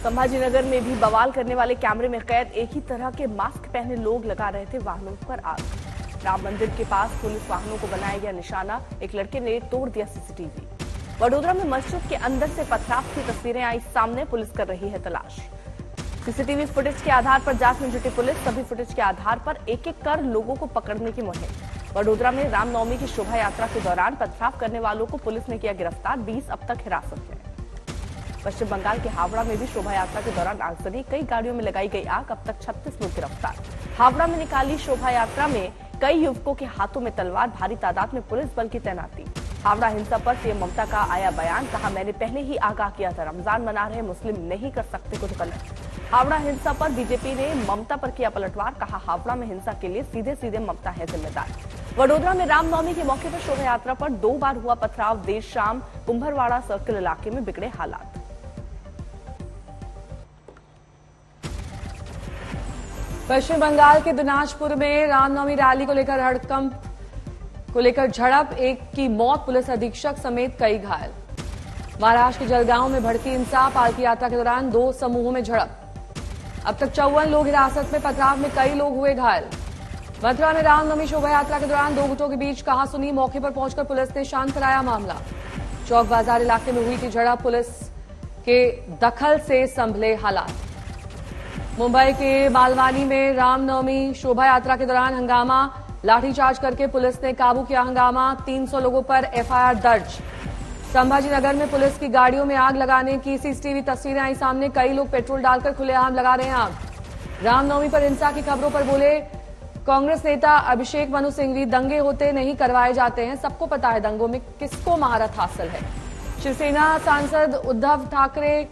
संभाजीनगर में भी बवाल करने वाले कैमरे में कैद एक ही तरह के मास्क पहने लोग लगा रहे थे वाहनों पर आग। राम मंदिर के पास पुलिस वाहनों को बनाया गया निशाना, एक लड़के ने तोड़ दिया सीसीटीवी। वडोदरा में मस्जिद के अंदर से पथराव की तस्वीरें आई सामने, पुलिस कर रही है तलाश। सीसीटीवी फुटेज के आधार पर जांच में जुटी पुलिस, सभी फुटेज के आधार पर एक एक कर लोगों को पकड़ने की मुहिम। वडोदरा में रामनवमी की शोभा यात्रा के दौरान पथराव करने वालों को पुलिस ने किया गिरफ्तार, 20 अब तक हिरासत में। पश्चिम बंगाल के हावड़ा में भी शोभा यात्रा के दौरान आगजनी, कई गाड़ियों में लगाई गई आग, अब तक 36 लोग गिरफ्तार। हावड़ा में निकाली शोभा यात्रा में कई युवकों के हाथों में तलवार, भारी तादाद में पुलिस बल की तैनाती। हावड़ा हिंसा पर सीएम ममता का आया बयान, कहा मैंने पहले ही आगाह किया था, रमजान मना रहे मुस्लिम नहीं कर सकते कुछ गलत। हावड़ा हिंसा पर बीजेपी ने ममता पर किया पलटवार, कहा हावड़ा में हिंसा के लिए सीधे सीधे ममता है जिम्मेदार। वडोदरा में रामनवमी के मौके पर शोभा यात्रा पर 2 बार हुआ पथराव, देर शाम कुंभरवाड़ा सर्किल इलाके में बिगड़े हालात। पश्चिम बंगाल के दिनाजपुर में रामनवमी रैली को लेकर हड़कंप को लेकर झड़प, एक की मौत, पुलिस अधीक्षक समेत कई घायल। महाराष्ट्र के जलगांव में भड़की हिंसा, पालकी यात्रा के दौरान 2 समूहों में झड़प, अब तक 54 लोग हिरासत में, पथराव में कई लोग हुए घायल। मथुरा में रामनवमी शोभा यात्रा के दौरान 2 गुटों के बीच कहासुनी, मौके पर पहुंचकर पुलिस ने शांत कराया मामला। चौक बाजार इलाके में हुई थी झड़प, पुलिस के दखल से संभले हालात। मुंबई के मालवानी में रामनवमी शोभा यात्रा के दौरान हंगामा, लाठीचार्ज करके पुलिस ने काबू किया हंगामा, 300 लोगों पर एफआईआर दर्ज। संभाजीनगर में पुलिस की गाड़ियों में आग लगाने की सीसीटीवी तस्वीरें आई सामने, कई लोग पेट्रोल डालकर खुलेआम लगा रहे हैं आग। रामनवमी पर हिंसा की खबरों पर बोले कांग्रेस नेता अभिषेक मनु सिंघवी, दंगे होते नहीं करवाए जाते हैं, सबको पता है दंगों में किसको महारत हासिल है। शिवसेना सांसद उद्धव ठाकरे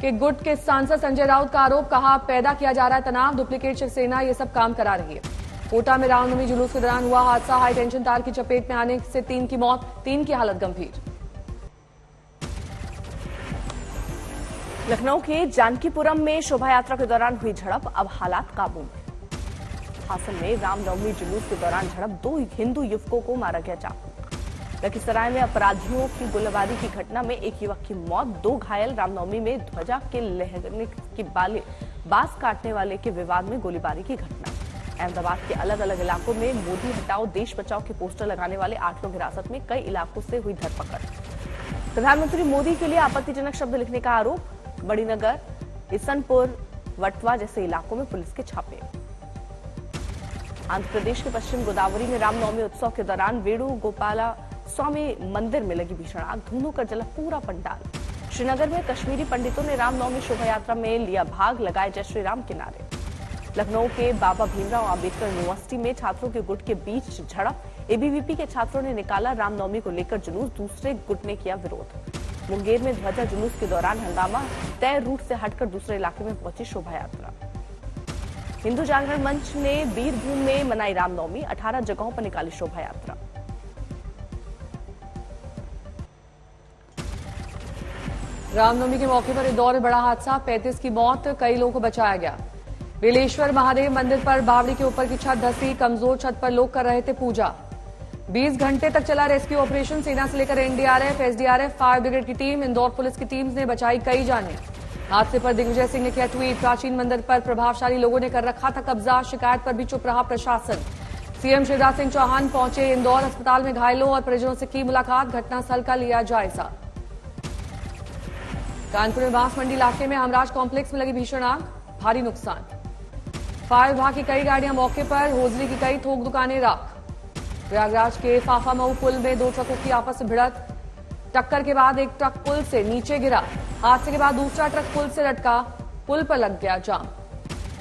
के गुट के सांसद संजय राउत का आरोप, कहा पैदा किया जा रहा है तनाव, डुप्लीकेट शिवसेना ये सब काम करा रही है। कोटा में रामनवमी जुलूस के दौरान हुआ हादसा, हाई टेंशन तार की चपेट में आने से 3 की मौत, 3 की हालत गंभीर। लखनऊ के जानकीपुरम में शोभा यात्रा के दौरान हुई झड़प, अब हालात काबू में। हासन में रामनवमी जुलूस के दौरान झड़प, 2 हिंदू युवकों को मारा गया चाकू। लखीसराय में अपराधियों की गोलीबारी की घटना में 1 युवक की मौत, 2 घायल। रामनवमी में ध्वजा के लहरने की बांस काटने वाले के विवाद में गोलीबारी की घटना। अहमदाबाद के अलग अलग इलाकों में मोदी हटाओ देश बचाओ के पोस्टर लगाने वाले 8 लोग हिरासत में, कई इलाकों से हुई धरपकड़। प्रधानमंत्री मोदी के लिए आपत्तिजनक शब्द लिखने का आरोप, बड़ीनगर, इसनपुर, वटवा जैसे इलाकों में पुलिस के छापे। आंध्र प्रदेश के पश्चिम गोदावरी में रामनवमी उत्सव के दौरान वेणुगोपाला स्वामी मंदिर में लगी भीषण आग, धुंधु कर जला पूरा पंडाल। श्रीनगर में कश्मीरी पंडितों ने रामनवमी शोभा यात्रा में लिया भाग, लगाए जय श्री राम के नारे। लखनऊ के बाबा भीमराव अंबेडकर यूनिवर्सिटी में छात्रों के गुट के बीच झड़प, एबीवीपी के छात्रों ने निकाला रामनवमी को लेकर जुलूस, दूसरे गुट ने किया विरोध। मुंगेर में ध्वजा जुलूस के दौरान हंगामा, तय रूट से हटकर दूसरे इलाके में पहुंची शोभा यात्रा। हिंदू जागरण मंच ने बीरभूम में मनाई रामनवमी, 18 जगहों पर निकाली शोभा यात्रा। रामनवमी के मौके पर इंदौर में बड़ा हादसा, 35 की मौत, कई लोगों को बचाया गया। बेलेश्वर महादेव मंदिर पर बावड़ी के ऊपर की छत धसी, कमजोर छत पर लोग कर रहे थे पूजा। 20 घंटे तक चला रेस्क्यू ऑपरेशन, सेना से लेकर एनडीआरएफ, एसडीआरएफ, फायर ब्रिगेड की टीम, इंदौर पुलिस की टीम ने बचाई कई जानें। हादसे पर दिग्विजय सिंह ने किया ट्वीट, प्राचीन मंदिर पर प्रभावशाली लोगों ने कर रखा था कब्जा, शिकायत पर भी चुप रहा प्रशासन। सीएम शिवराज सिंह चौहान पहुंचे इंदौर, अस्पताल में घायलों और परिजनों से की मुलाकात, घटनास्थल का लिया जायजा। कानपुर में बांस मंडी इलाके में हमराज कॉम्प्लेक्स में लगी भीषण आग, भारी नुकसान। फायर विभाग की कई गाड़ियां मौके पर, होजरी की कई थोक दुकानें राख। प्रयागराज के फाफामऊ पुल में 2 ट्रकों की आपस में भिड़ंत, टक्कर के बाद एक ट्रक पुल से नीचे गिरा, हादसे के बाद दूसरा ट्रक पुल से लटका, पुल पर लग गया जाम।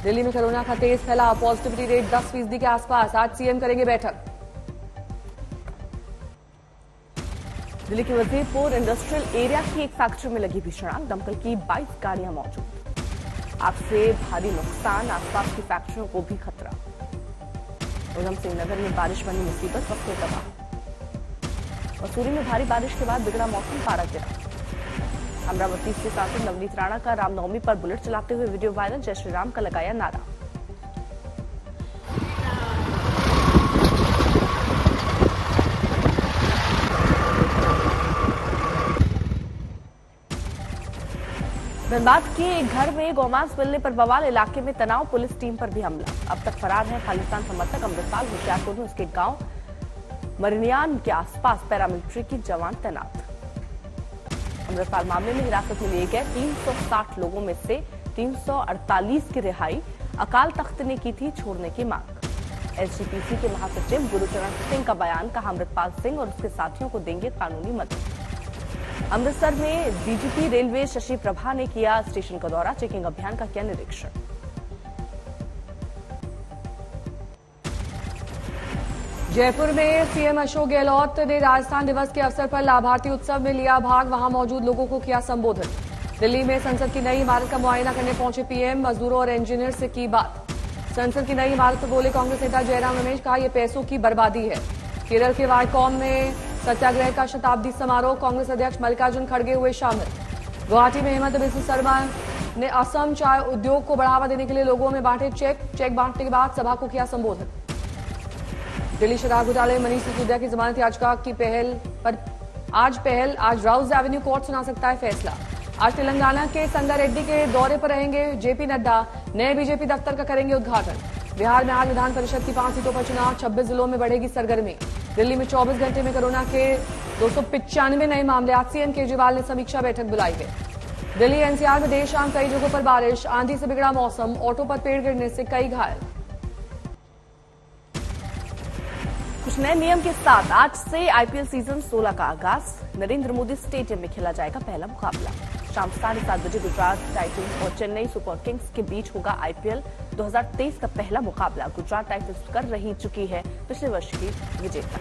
दिल्ली में कोरोना का तेज फैलाव, पॉजिटिविटी रेट 10% के आसपास, आज सीएम करेंगे बैठक। दिल्ली के वजीरपुर इंडस्ट्रियल एरिया की एक फैक्ट्री में लगी भीषण आग, दमकल की 22 गाड़ियां मौजूद। आग से भारी नुकसान, आसपास की फैक्ट्रियों को भी खतरा। उधम सिंह नगर में बारिश बनी मुसीबत, फसलें तबाह। मसूरी में भारी बारिश के बाद बिगड़ा मौसम, पारा गिरा। अमरावती से सांसद नवनीत राणा का रामनवमी पर बुलेट चलाते हुए वीडियो वायरल, जय श्री राम का लगाया नारा। धनबाद के एक घर में गौमांस मिलने पर बवाल, इलाके में तनाव, पुलिस टीम पर भी हमला। अब तक फरार है खालिस्तान समर्थक। अमृतपाल होशियारपुर में उसके गांव मरनियान के आसपास पैरामिलिट्री की जवान तैनात। अमृतपाल मामले में हिरासत में लिए गए 360 लोगों में से 348 की रिहाई अकाल तख्त ने की थी छोड़ने की मांग। एसजीपीसी के महासचिव गुरुचरण सिंह का बयान, कहा अमृतपाल सिंह और उसके साथियों को देंगे कानूनी मदद। अमृतसर में डीजीपी रेलवे शशि प्रभा ने किया स्टेशन का दौरा, चेकिंग अभियान का किया निरीक्षण। जयपुर में सीएम अशोक गहलोत ने राजस्थान दिवस के अवसर पर लाभार्थी उत्सव में लिया भाग, वहां मौजूद लोगों को किया संबोधित। दिल्ली में संसद की नई इमारत का मुआयना करने पहुंचे पीएम, मजदूरों और इंजीनियर से की बात। संसद की नई इमारत पर बोले कांग्रेस नेता जयराम रमेश, कहा यह पैसों की बर्बादी है। केरल के वायकॉम में सत्याग्रह का शताब्दी समारोह, कांग्रेस अध्यक्ष मल्लिकार्जुन खड़गे हुए शामिल। गुवाहाटी में हेमंत बिस्व शर्मा ने असम चाय उद्योग को बढ़ावा देने के लिए लोगों में बांटे चेक बांटने के बाद सभा को किया संबोधित। दिल्ली शराब घोटाले मनीष सिसोदिया की जमानत याचिका की आज राउज एवेन्यू कोर्ट सुना सकता है फैसला। आज तेलंगाना के संगारेड्डी के दौरे पर रहेंगे जेपी नड्डा, नए बीजेपी दफ्तर का करेंगे उद्घाटन। बिहार में आज विधान परिषद की 5 सीटों पर चुनाव, 26 जिलों में बढ़ेगी सरगर्मी। दिल्ली में 24 घंटे में कोरोना के 295 नए मामले, आज सीएम केजरीवाल ने समीक्षा बैठक बुलाई है। दिल्ली एनसीआर में देर शाम कई जगहों पर बारिश, आंधी से बिगड़ा मौसम, ऑटो पर पेड़ गिरने से कई घायल। कुछ नए नियम के साथ आज से आईपीएल सीजन 16 का आगाज। नरेंद्र मोदी स्टेडियम में खेला जाएगा पहला मुकाबला। शाम 7:30 बजे गुजरात टाइटंस और चेन्नई सुपर किंग्स के बीच होगा आईपीएल 2023 का पहला मुकाबला। गुजरात टाइटंस कर रही चुकी है पिछले वर्ष की विजेता।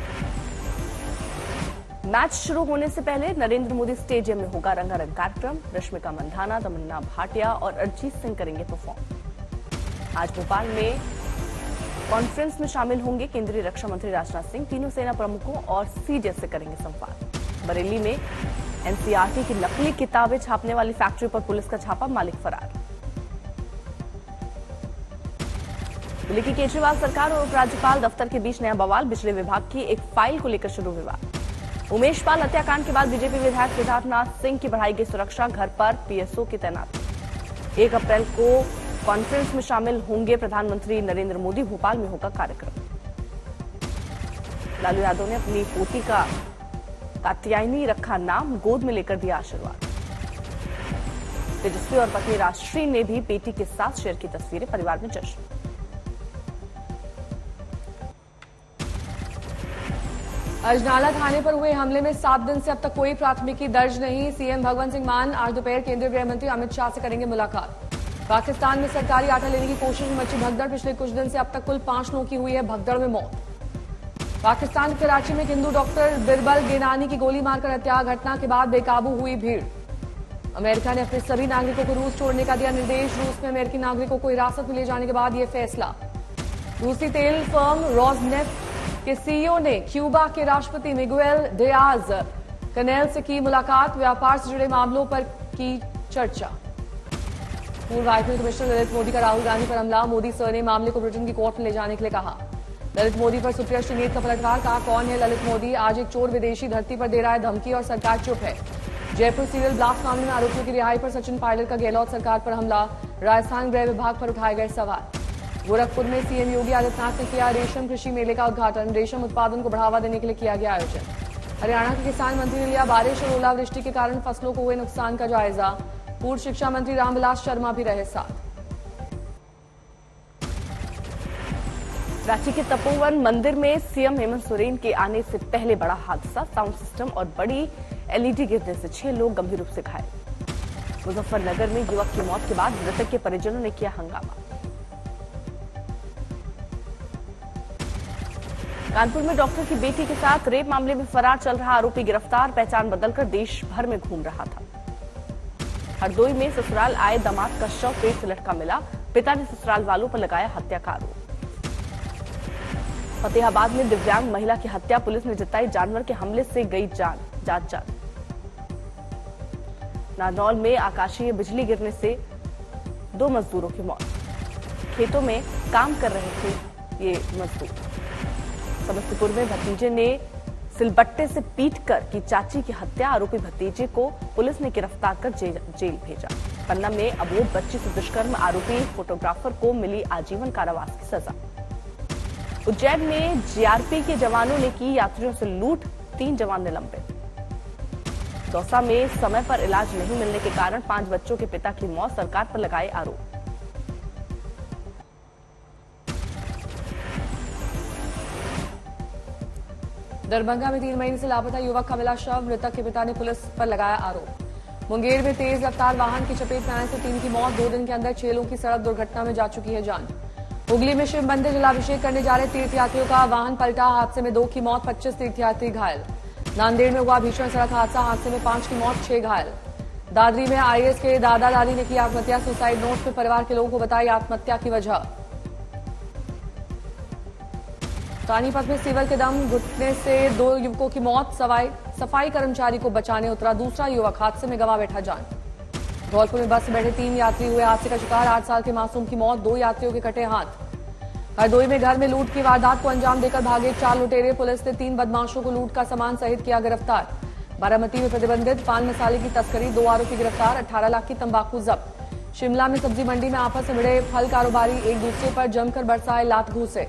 मैच शुरू होने से पहले नरेंद्र मोदी स्टेडियम में होगा रंगारंग कार्यक्रम। रश्मिका मंदाना, तमन्ना भाटिया और अरिजीत सिंह करेंगे परफॉर्म। आज भोपाल में कॉन्फ्रेंस में शामिल होंगे केंद्रीय रक्षा मंत्री राजनाथ सिंह। तीनों सेना प्रमुखों और सीडीएस से करेंगे संवाद। बरेली में एनसीईआरटी की नकली किताबें छापने वाली फैक्ट्री पर पुलिस का छापा, मालिक फरार। दिल्ली की केजरीवाल सरकार और उपराज्यपाल दफ्तर के बीच नया बवाल, बिजली विभाग की एक फाइल को लेकर शुरू विवाद। उमेश पाल हत्याकांड के बाद बीजेपी विधायक सिद्धार्थनाथ सिंह की बढ़ाई गई सुरक्षा, घर पर पीएसओ की तैनाती। 1 अप्रैल को कॉन्फ्रेंस में शामिल होंगे प्रधानमंत्री नरेंद्र मोदी। भोपाल में होगा कार्यक्रम। लालू यादव ने अपनी पोती का कात्यायनी रखा नाम, गोद में लेकर दिया आशीर्वाद। तेजस्वी और पत्नी राजश्री ने भी बेटी के साथ शेयर की तस्वीरें, परिवार में जश्न। अजनाला थाने पर हुए हमले में 7 दिन से अब तक कोई प्राथमिकी दर्ज नहीं। सीएम भगवंत सिंह मान आज दोपहर केंद्रीय गृह मंत्री अमित शाह से करेंगे मुलाकात। पाकिस्तान में सरकारी आटा लेने की कोशिश में मची भगदड़, पिछले कुछ दिन से अब तक कुल 5 लोगों की हुई है भगदड़ में मौत। पाकिस्तान के कराची में हिंदू डॉक्टर बिरबल गेनानी की गोली मारकर हत्या, घटना के बाद बेकाबू हुई भीड़। अमेरिका ने अपने सभी नागरिकों को रूस छोड़ने का दिया निर्देश। रूस में अमेरिकी नागरिकों को हिरासत में ले जाने के बाद यह फैसला। रूसी तेल फर्म रोजनेफ्ट के सीईओ ने क्यूबा के राष्ट्रपति मिगुएल डियाज कनेल से की मुलाकात, व्यापार से जुड़े मामलों पर की चर्चा। पूर्व आईपीएल कमिश्नर ललित मोदी का राहुल गांधी पर हमला, मोदी सर ने मामले को ब्रिटेन की कोर्ट में ले जाने के लिए कहा। ललित मोदी पर सुप्रिया श्रीनेत का पलटवार, कहा कौन है ललित मोदी, आज एक चोर विदेशी धरती पर दे रहा है धमकी और सरकार चुप है। जयपुर सीरियल ब्लास्ट मामले में आरोपियों की रिहाई पर सचिन पायलट का गहलोत सरकार पर हमला, राजस्थान गृह विभाग पर उठाए गए सवाल। गोरखपुर में सीएम योगी आदित्यनाथ ने किया रेशम कृषि मेले का उद्घाटन, रेशम उत्पादन को बढ़ावा देने के लिए किया गया आयोजन। हरियाणा के किसान मंत्री ने लिया बारिश और ओलावृष्टि के कारण फसलों को हुए नुकसान का जायजा, पूर्व शिक्षा मंत्री रामविलास शर्मा भी रहे साथ। रांची के तपोवन मंदिर में सीएम हेमंत सोरेन के आने से पहले बड़ा हादसा, साउंड सिस्टम और बड़ी एलईडी गिरने से 6 लोग गंभीर रूप से घायल। मुजफ्फरनगर में युवक की मौत के बाद मृतक के परिजनों ने किया हंगामा। कानपुर में डॉक्टर की बेटी के साथ रेप मामले में फरार चल रहा आरोपी गिरफ्तार, पहचान बदलकर देश भर में घूम रहा था। हरदोई में ससुराल आए दामाद का शव पेट से लटका मिला, पिता ने ससुराल वालों पर लगाया हत्या का आरोप। फतेहाबाद में दिव्यांग महिला की हत्या, पुलिस ने जताई जानवर के हमले से गई जान। नारनौल में आकाशीय बिजली गिरने से 2 मजदूरों की मौत, खेतों में काम कर रहे थे ये मजदूर। समस्तीपुर में भतीजे ने सिलबट्टे से पीटकर की चाची की हत्या, आरोपी भतीजे को पुलिस ने गिरफ्तार कर जेल भेजा। पन्ना में अबोध बच्ची से दुष्कर्म आरोपी फोटोग्राफर को मिली आजीवन कारावास की सजा। उज्जैन में जीआरपी के जवानों ने की यात्रियों से लूट, 3 जवान निलंबित। दौसा में समय पर इलाज नहीं मिलने के कारण 5 बच्चों के पिता की मौत, सरकार पर लगाए आरोप। दरभंगा में 3 महीने से लापता युवक का मिला शव, मृतक के पिता ने पुलिस पर लगाया आरोप। मुंगेर में तेज रफ्तार वाहन की चपेट में आने से 3 की मौत, 2 दिन के अंदर 6 लोगों की सड़क दुर्घटना में जा चुकी है जान। हुगली में शिव मंदिर जलाभिषेक करने जा रहे तीर्थयात्रियों का वाहन पलटा, हादसे में 2 की मौत, 25 तीर्थयात्री घायल। नांदेड़ में हुआ भीषण सड़क हादसे में 5 की मौत, 6 घायल। दादरी में आईएएस के दादा दादी ने की आत्महत्या, सुसाइड नोट में परिवार के लोगों को बताई आत्महत्या की वजह। पानीपत में सीवर के दम घुटने से 2 युवकों की मौत, सफाई कर्मचारी को बचाने उतरा दूसरा युवक, हादसे में गंवा बैठा जान। धौलपुर में बस से बैठे 3 यात्री हुए हादसे का शिकार, 8 साल के मासूम की मौत, 2 यात्रियों के कटे हाथ। हरदोई में घर में लूट की वारदात को अंजाम देकर भागे 4 लुटेरे, पुलिस ने 3 बदमाशों को लूट का सामान सहित किया गिरफ्तार। बारामती में प्रतिबंधित पान मसाले की तस्करी, 2 आरोपी गिरफ्तार, 18 लाख की तंबाकू जब्त। शिमला में सब्जी मंडी में आपस में भिड़े फल कारोबारी एक दूसरे पर जमकर बरसाए लात घूंसे।